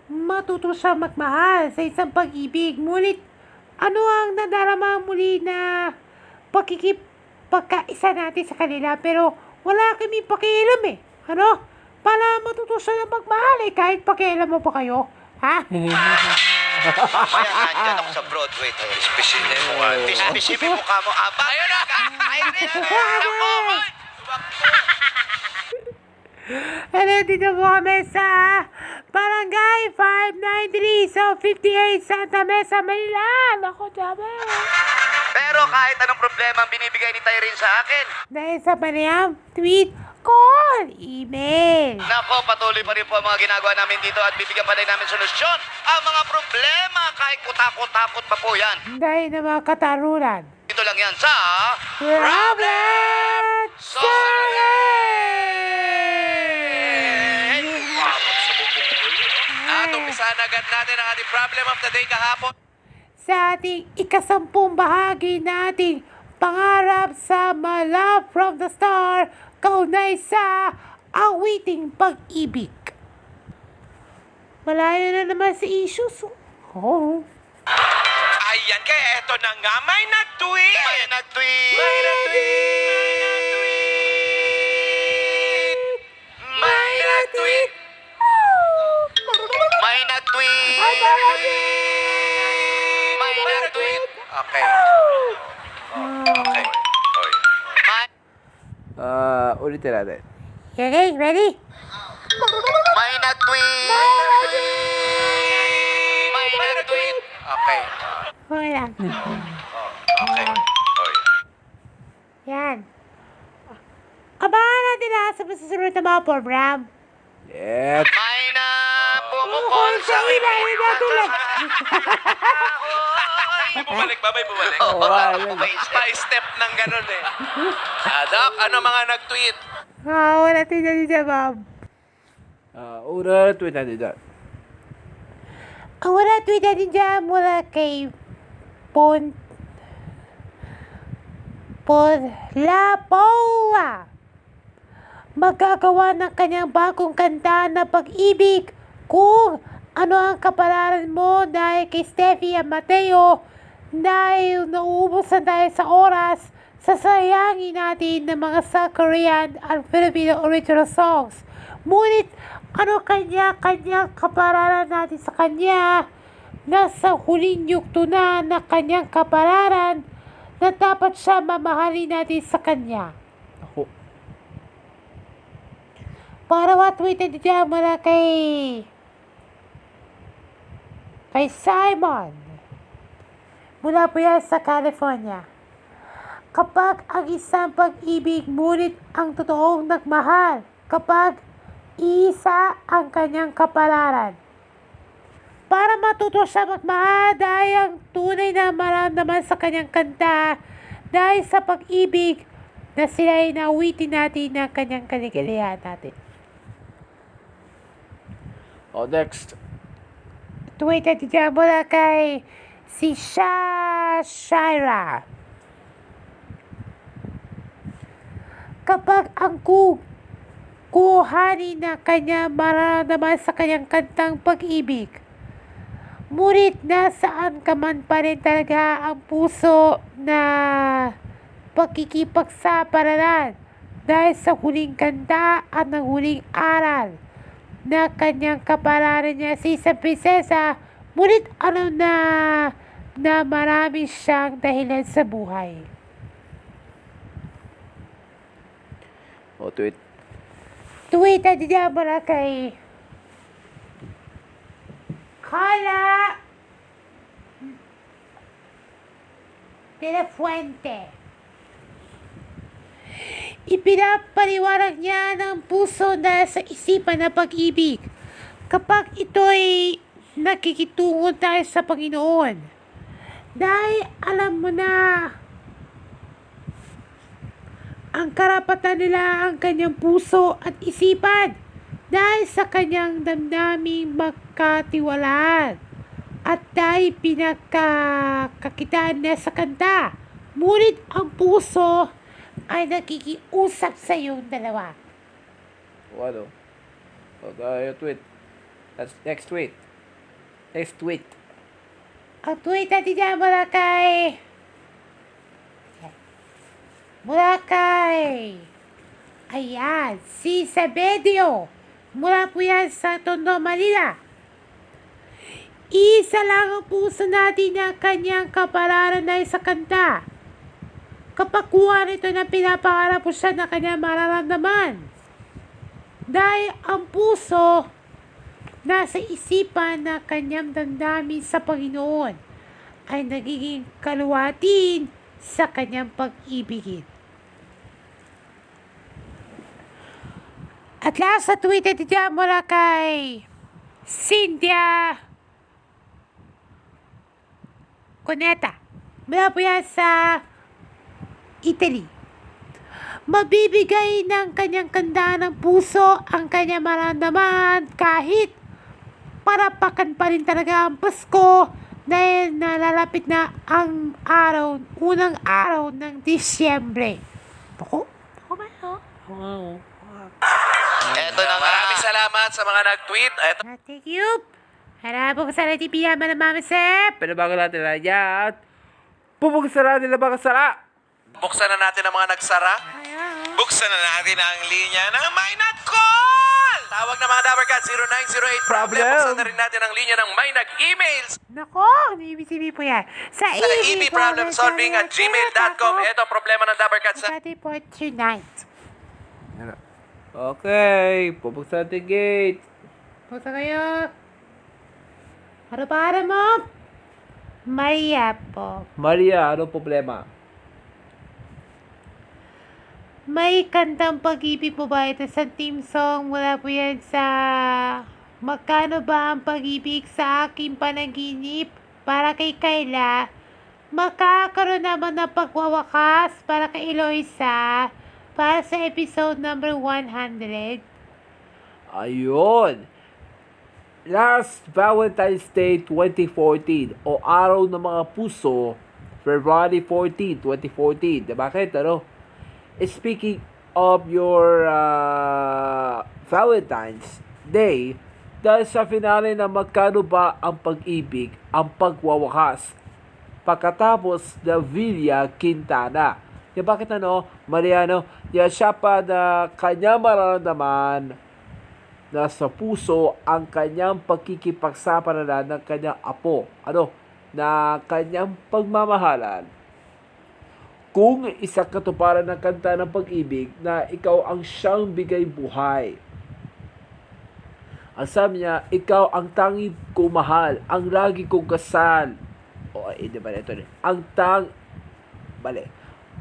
matuto siya magmahal sa isang pag-ibig. Ngunit, ano ang nadarama muli na pakikipagkaisa natin sa kanila pero wala kami pakialam eh. Ano? Para matuto siya na magmahal eh kahit pakialam mo pa kayo. Ha? Mamaya nandyan ako sa Broadway. Ispisipin mo nga. Ispisipin mo ka mo. Aba! Ayun na! Ayun na! Ano, dito po kami sa Barangay 593 sa 58 Santa Mesa, Manila. Naku, dami. Pero kahit anong problema ang binibigay ni Tyrene sa akin. Dahil sa panayam, tweet, call, email. Nako, patuloy pa rin po ang mga ginagawa namin dito at bibigyan pa rin namin solusyon ang mga problema kahit kutakot-takot pa po yan. Dahil na mga katarunan. Dito lang yan sa Problem Solving! At umpisahan agad natin ang ating problem of the day kahapon. Sa ating ikasampung bahagi nating pangarap sa My Love from the Star, kaunay sa awiting pag-ibig. Malayo na naman si issues. Oh. Ayan, kaya eto na nga, may nag-tweet! May nag-tweet! May nag-tweet! May nag-tweet! May nag-tweet! May nag-tweet! Okay. Okay. Oy. Ulitin natin. Okay, ready? May nag-tweet! May nag-tweet! Okay. Okay lang. Okay. Oy. Yan. Abangan natin sa susunod na mga program. Yes. May na pumukol sa ilalim na tulad. Bumalik, babay, bumalik. Oo, wala. Pa-step ng ganun eh. Doc, ano mga nag-tweet? Wala tingnan niya, ma'am. Una tweet natin dyan. Ang wala tweet natin dyan mula kay Lapoa. Magagawa ng kanyang bagong kanta na pag-ibig kung ano ang kapalaran mo dahil kay Steffi at Mateo dahil nauubos na tayo sa oras sasayangin natin ng mga South Korean at Filipino original songs. Ngunit ano kanyang kapalaran natin sa kanya nasa huling yugto na kanyang kapalaran na dapat siya mamahalin natin sa kanya. Ako. Para matweeted niya mula kay Simon. Mula po yan sa California. Kapag ang isang pag-ibig ngunit ang totoong nagmahal, kapag isa ang kanyang kapalaran. Para matuto siya magmahal dahil ang tunay na maramdaman sa kanyang kanta dahil sa pag-ibig na sila ay nawitin natin ng kanyang kaligalihan natin. Next. Tweeted niya mula kay si Shira. Kapag ang kuhanin na kanya mararamdaman sa kanyang kantang pag-ibig, ngunit nasaan ka man pa rin talaga ang puso na pagkikipagsapalaran dahil sa huling kanta at ng huling aral na kanyang kapalaran niya si isang prinsesa, ngunit ano na marami siyang dahilan sa buhay. Tweet. Tweet na din mula kay Carla de la Fuente. Ipinapaliwanag niya ng puso na sa isipan na pag-ibig kapag ito'y nakikitungo tayo sa Panginoon. Dahil alam mo na ang karapatan nila ang kanyang puso at isipan dahil sa kanyang damdaming magkatiwalaan at dahil pinagkakakitaan niya sa kanta. Ngunit ang puso ay nakikiusap sa iyong dalawa. Ano? Tweet. That's next tweet. Next tweet. Ang tweet natin dyan mula kay... Ayan, si Sabedio. Mula po yan sa Tondo, Manila. Isa lang ang puso natin ng kanyang kapalaran na sa kanta. Kapag kuha nito na pinapangarap po siya na kanyang mararamdaman. Dahil ang puso nasa isipan na kanyang damdamin sa Panginoon ay nagiging kaluwatin sa kanyang pag-ibigin. At last sa tweet ito dyan mula kay Cynthia Coneta. Mula po yan sa Italy. Mabibigay ng kanyang kanda ng puso ang kanyang maramdaman kahit parapakan pa rin talaga ang Pasko dahil nalalapit na ang unang araw ng Disyembre. Ako ba ito? Eto na nga. Maraming salamat sa mga nag-tweet. Eto. Thank you. Harap ko sa natin piyama ng Mama Sep. Pinabago natin na yan. Pupuksan natin na baka sara. Buksan na natin ang mga nagsara. Ayan. Buksan na natin ang linya ng Maynag Call! Tawag na mga Dabarkat 0908 problem. Buksan na rin natin ang linya ng may nag-emails Nako, naibisibi po yan. Sa sa ebproblemsolving@gmail.com. Ito ang problema ng Dabarkat sa... Sa for tonight. Okay, pupuksan natin gate. Pusa kayo. Ano para mo? Maria po. Maria, ano problema? May kantang pag-ibig po ba ito sa team song? Mula po yan sa Magkano ba ang pag-ibig sa aking panaginip? Para kay Kayla. Makakaroon naman ng pagwawakas para kay Eloisa. Para sa episode number 100. Ayun. Last Valentine's Day 2014 o Araw ng Mga Puso, February 14, 2014. Bakit? Ano? Speaking of your Valentine's Day, dahil sa finale na Magkano ba ang pag-ibig, ang pagwawakas, pagkatapos na Villa Quintana. Yung bakit ano, Mariano, yan siya pa na kanyang mararamdaman na sa puso ang kanyang pagkikipagsapalaran ng kanyang apo. Ano? Na kanyang pagmamahalan. Kung isang katuparan ng kanta ng pag-ibig na ikaw ang siyang bigay buhay. Ang sabi niya, ikaw ang tanging kong mahal, ang lagi kong kasal. Di ba ito?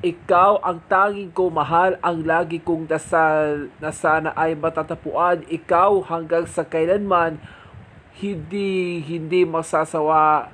Ikaw ang tanging kong mahal, ang lagi kong dasal na sana ay matatapuan. Ikaw hanggang sa kailanman hindi masasawa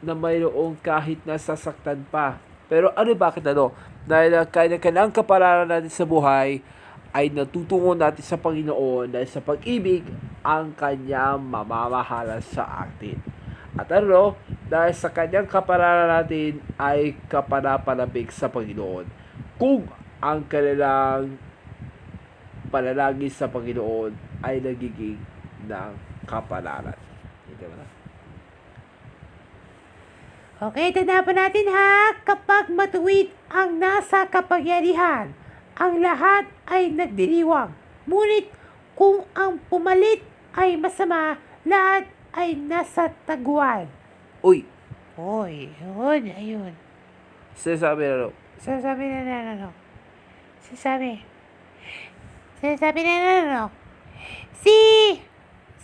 na mayroong kahit nasasaktan pa. Pero bakit ano? Dahil kailangan kapalaran natin sa buhay ay natutungo natin sa Panginoon dahil sa pag-ibig ang kanyang mamamahala sa atin. At dahil sa kanyang kapalaran natin ay kapanapalabig sa Panginoon. Kung ang kanilang panalangin sa Panginoon ay nagiging ng kapalaran. Hindi ba na? Okay, tanda po natin ha, kapag matuwid ang nasa kapangyarihan, ang lahat ay nagdiriwang. Ngunit kung ang pumalit ay masama, lahat ay nasa taguan. Uy! Hoy, ayun. Sinasabi na ano? Sasabi na ano?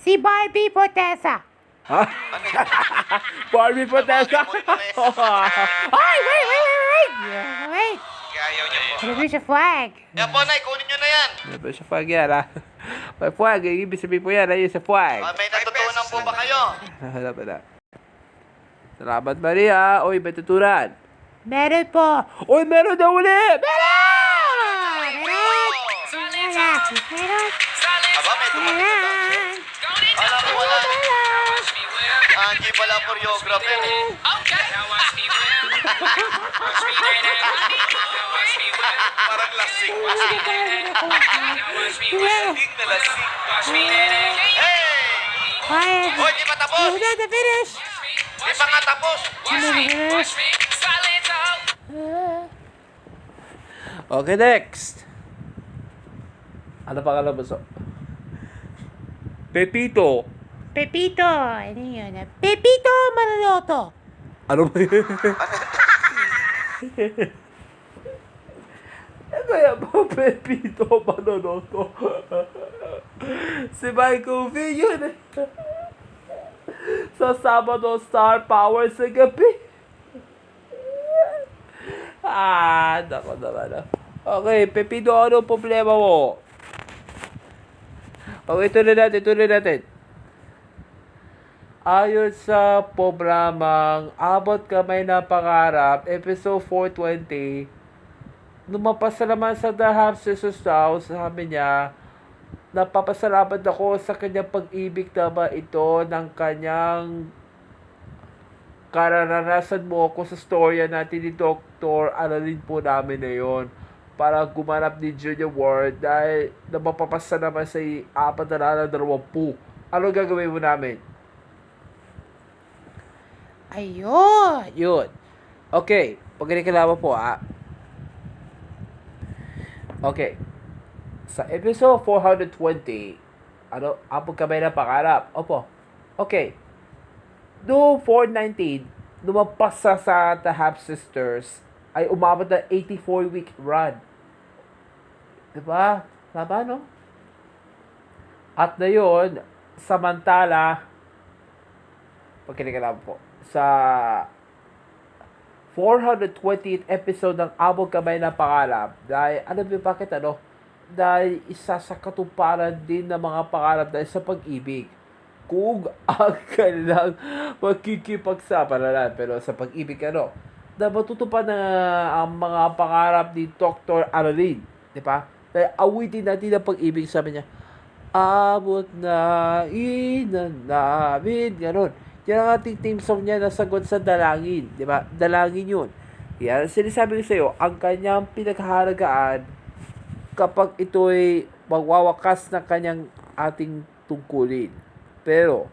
Si Barbie Potesa. Ha? Barbie Potesa? Ay, wait. Ayaw niyo po. Ano ba siya flag? Yan po, Nay, kunin niyo na yan. Ano ba siya flag yan, ha? May flag, ibig sabihin po yan, ayun sa flag. May natutunan po ba kayo? Wala pa na. Salamat, Maria. Uy, may tuturan. Meron po. Uy, meron daw ulit! Aba, may tumating na daw. Alam ko wala. Angie pala choreographer. Parang lasing. Lasing na lasing. Hey! Quiet. Hoy, di pa tapos! You're not finished. Di pa nga tapos! Finish. Okay, next. Ano pangalan mo, so? Pepito. Pepito. Ano yun? Pepito Manaloto. Ano ba yun? Ano yan ba? Pepito Manaloto. Si Michael V yun eh. Sa Sabado Star Power sa gabi. Nako naman. Okay, Pepito, ano problema mo? Okay, tuloy natin. Ayon sa programang Abot Kamay na Pangarap, episode 420, lumabas na naman sa The Half Sisters daw, sabi niya, napapasalamat ako sa kanyang pag-ibig na ba ito ng kanyang kararanasan mo ako sa storya natin ni Dr. Alalin po namin na yun para gumanap ni Junior Ward dahil napapapasa naman sa 4 na 20. Ano gagawin mo namin? Ayun. Yun. Okay. Pagkakilala po Okay. Sa episode 420, Abot Kamay na Pangarap. Opo. Okay. Noong 419, lumampas sa The Half Sisters, ay umabot na 84-week run. Diba? Tama, no? At na yun, samantala, pagkakilala po, sa 420th episode ng Abot Kamay na Pangarap, dahil, alam niyo bakit dahil isa sa katuparan din ng mga pangarap dahil sa pag-ibig. Kung ang kanilang magkikipagsapalaran. Pero sa pag-ibig, na matutupad na ang mga pangarap ni Dr. Aralin. Di ba? Dahil awitin natin ang pag-ibig, sabi niya, abot na inan namin. Ganon. Yan ang ating theme song niya na sagot sa dalangin. Di ba? Dalangin yun. Yan. Sinasabi ko sa iyo, ang kanyang pinaghahalagaan kapag ito'y magwawakas na kanyang ating tungkulin. Pero,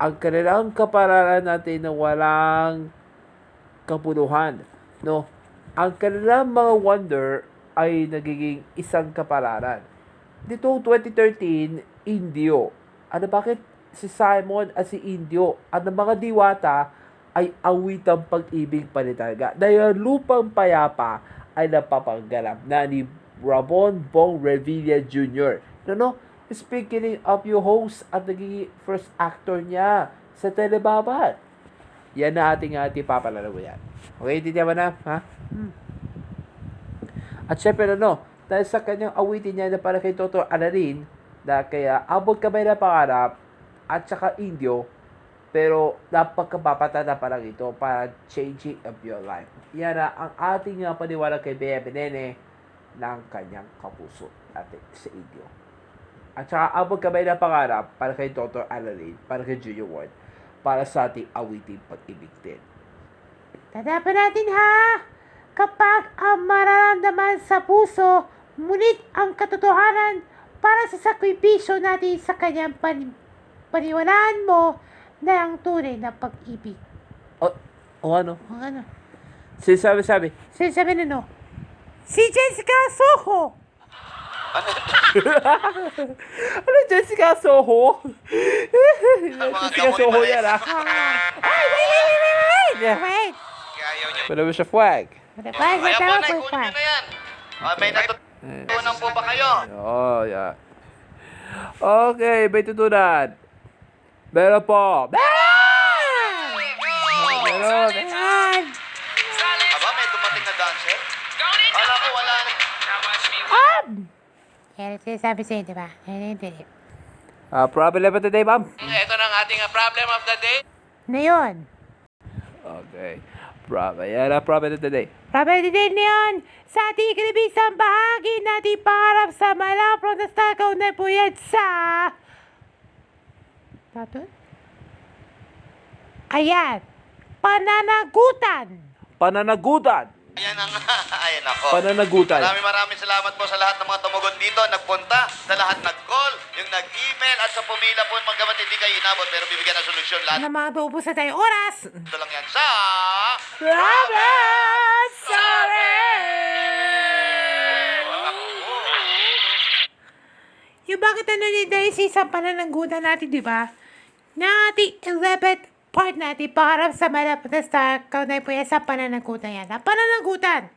ang kanilang kapararan natin na walang kapuluhan, no? Ang kanilang mga wonder ay nagiging isang kapararan. Dito 2013, Indio. Bakit si Simon at si Indio at ang mga diwata ay awitang pag-ibig panitalaga? Dahil lupang payapa ay napapangganap na ni Ramon Bong Revilla Jr. Speaking of your host at naging first actor niya sa Telebabat. Yan na ating papalaro yan. Okay, tindihan mo na? Ha? At syempre dahil sa kanyang awitin niya na para kay Dr. Alarin, na kaya Abot Kamay na Pangarap at saka Indio, pero napagkababata na parang ito para changing of your life. Yan na ang ating paniwala kay Bea Benene ng kanyang kapuso natin sa Indio. At saka Abot Kamay na Pangarap para kay Dr. Alarin, para kay Junior Ward, para sa ating awiting pag-ibig din. Tadapan natin ha! Kapag ang mararamdaman sa puso, ngunit ang katotohanan para sa sakripisyo natin sa kanyang paniwalaan mo na ang tunay na pag-ibig. Ano? Ang ano? Sinasabi. Sinasabi na si Jessica Soho! Ano Jessica Soho? Ang mga Jessica gamoy Soho pala yan Ay, wait! Wait! Kaya ayaw niyo. Pwede mo siya flag. Wait, Ayaw po tama na, po ikunin niyo na yan. May natutunan po ba kayo? Oh, yeah. Okay, may tutunan. Meron po. Meron! Ayan! Aba, may dumating na dancer? Kala ko wala na. Yan ang sinasabi sa'yo, di ba? Hindi. Problem of the day, ma'am. Ito na ang ating problem of the day. Na yun. Okay. Yan ang problem of the day. Problem din na yun. Sa ating kinibisang bahagi natin pangarap sa malapro na stakaw na po yan sa... Tatun? Ayan. Pananagutan. Ayan na nga. Ayan ako. Pananagutan. Maraming salamat po sa lahat ng mga tumugon dito, nagpunta, sa lahat nag-call, yung nag-email, at sa pumila po, magamat hindi kayo inabot, pero bibigyan ng solusyon lahat. Ano mga naubos na tayo oras? Ito lang yan sa... Robert! Sorry! Yung bakit ano ni dahil sa isang pananagutan natin, di ba? Na ating 11th part natin para sa malapit na sa kaunay po yan sa pananagutan yan. Pananagutan!